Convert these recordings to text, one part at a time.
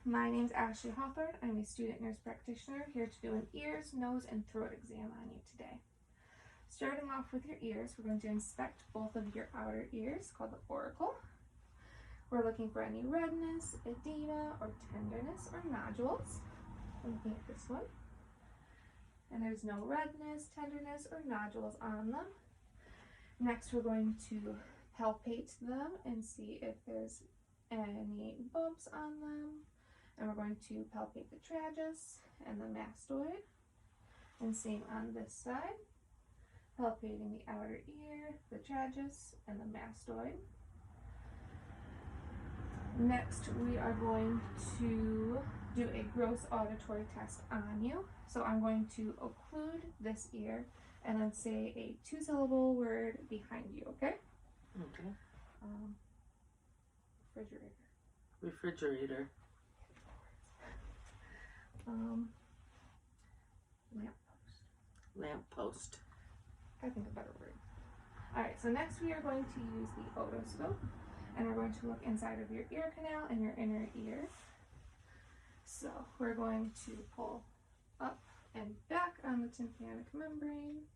My name is Ashley Hawthorne. I'm a student nurse practitioner here to do an ears, nose, and throat exam on you today. Starting off with your ears, we're going to inspect both of your outer ears, called the auricle. We're looking for any redness, edema, or tenderness, or nodules. I'm looking at this one. And there's no redness, tenderness, or nodules on them. Next, we're going to palpate them and see if there's any bumps on them. And we're going to palpate the tragus and the mastoid. And same on this side. Palpating the outer ear, the tragus, and the mastoid. Next, we are going to do a gross auditory test on you. So I'm going to occlude this ear and then say a 2-syllable word behind you, okay? Okay. Refrigerator. Refrigerator. Lamppost. Lamppost. I think a better word. Alright, so next we are going to use the otoscope, and we're going to look inside of your ear canal and your inner ear. So we're going to pull up and back on the tympanic membrane,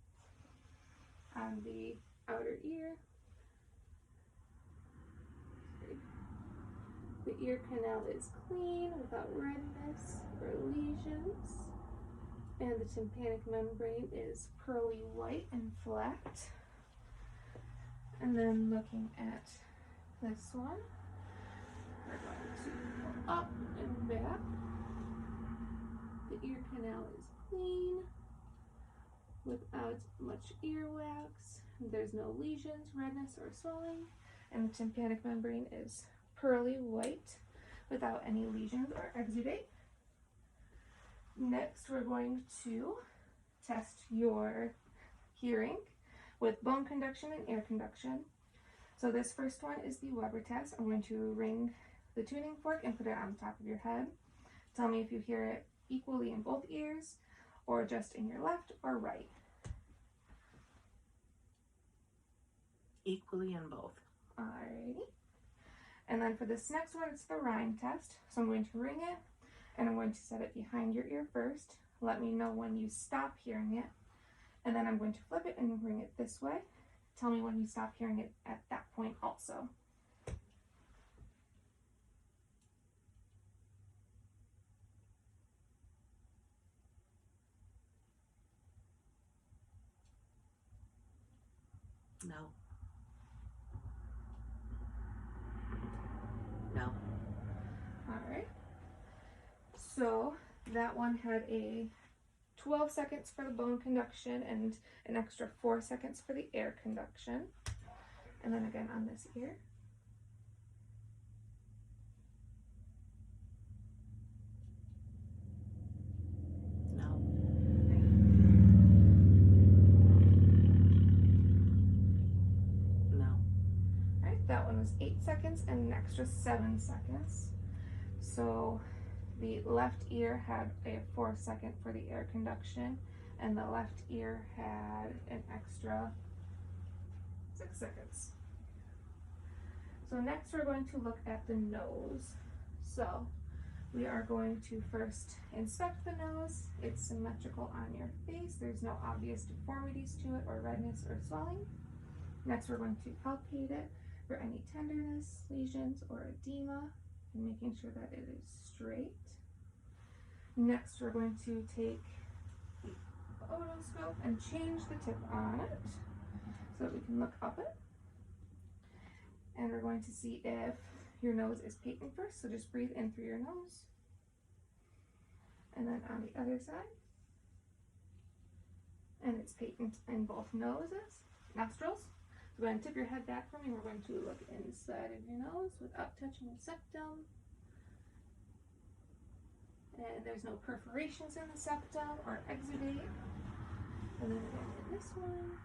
on the outer ear. The ear canal is clean, without redness or lesions. And the tympanic membrane is pearly white and flat. And then looking at this one, we're going to pull up and back. The ear canal is clean, without much earwax. There's no lesions, redness, or swelling. And the tympanic membrane is pearly white, without any lesions or exudate. Next, we're going to test your hearing with bone conduction and air conduction. So this first one is the Weber test. I'm going to ring the tuning fork and put it on the top of your head. Tell me if you hear it equally in both ears or just in your left or right. Equally in both. Alrighty. And then for this next one, it's the rhyme test. So I'm going to ring it, and I'm going to set it behind your ear first. Let me know when you stop hearing it. And then I'm going to flip it and ring it this way. Tell me when you stop hearing it at that point also. No. No. Alright. So that one had a 12 seconds for the bone conduction and an extra 4 seconds for the air conduction. And then again on this ear. No. No. Alright, that one was 8 seconds and an extra 7 seconds. So the left ear had a 4 second for the air conduction, and the left ear had an extra 6 seconds. So next we're going to look at the nose. So we are going to first inspect the nose. It's symmetrical on your face. There's no obvious deformities to it or redness or swelling. Next we're going to palpate it for any tenderness, lesions, or edema, and making sure that it is straight. Next, we're going to take the otoscope and change the tip on it so that we can look up it. And we're going to see if your nose is patent first, so just breathe in through your nose. And then on the other side. And it's patent in both nostrils. So go ahead and tip your head back for me. We're going to look inside of your nose without touching the septum. And there's no perforations in the septum or exudate. And then again in this one,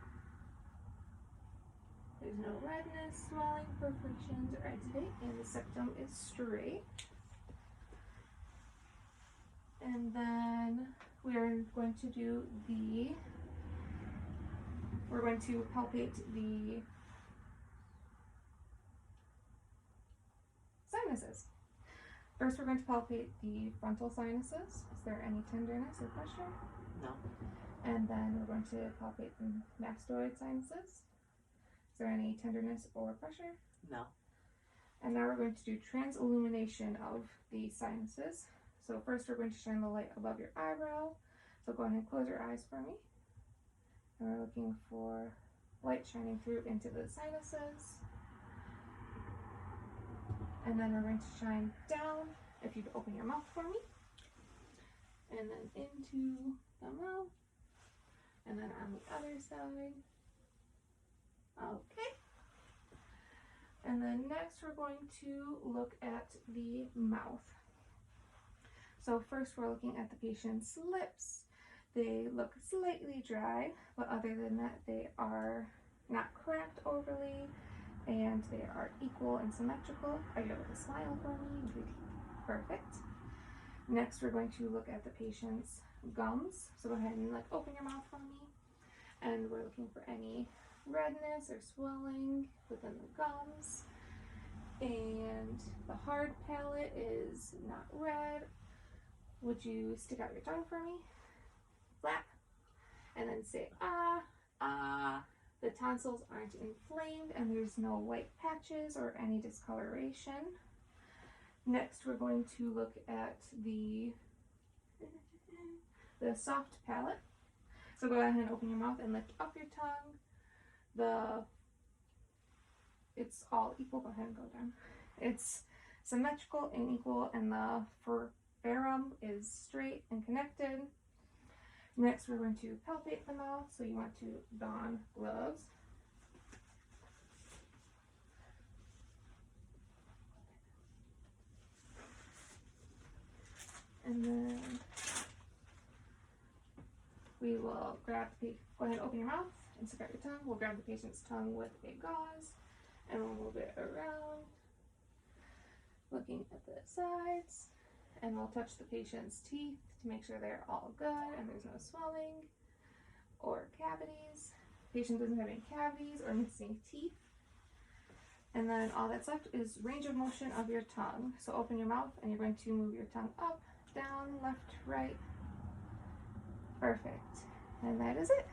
there's no redness, swelling, perforations, or exudate, and the septum is straight. And then we're going to palpate the sinuses. First, we're going to palpate the frontal sinuses. Is there any tenderness or pressure? No. And then we're going to palpate the mastoid sinuses. Is there any tenderness or pressure? No. And now we're going to do transillumination of the sinuses. So first we're going to shine the light above your eyebrow. So go ahead and close your eyes for me. And we're looking for light shining through into the sinuses. And then we're going to shine down, if you'd open your mouth for me. And then into the mouth. And then on the other side. Okay. And then next we're going to look at the mouth. So first we're looking at the patient's lips. They look slightly dry, but other than that they are not cracked overly and they are equal and symmetrical. Are you able to smile for me? Perfect. Next we're going to look at the patient's gums. So go ahead and open your mouth for me. And we're looking for any redness or swelling within the gums. And the hard palate is not red. Would you stick out your tongue for me? Flap. And then say ah. Ah. The tonsils aren't inflamed and there's no white patches or any discoloration. Next we're going to look at the soft palate. So go ahead and open your mouth and lift up your tongue. It's all equal. Go ahead and go down. It's symmetrical and equal, and the foramen is straight and connected. Next, we're going to palpate the mouth, so you want to don gloves. And then we will go ahead and open your mouth and stick out your tongue. We'll grab the patient's tongue with a gauze and we'll move it around, looking at the sides, and we'll touch the patient's teeth to make sure they're all good and there's no swelling or cavities. The patient doesn't have any cavities or missing teeth. And then all that's left is range of motion of your tongue. So open your mouth and you're going to move your tongue up, down, left, right. Perfect. And that is it.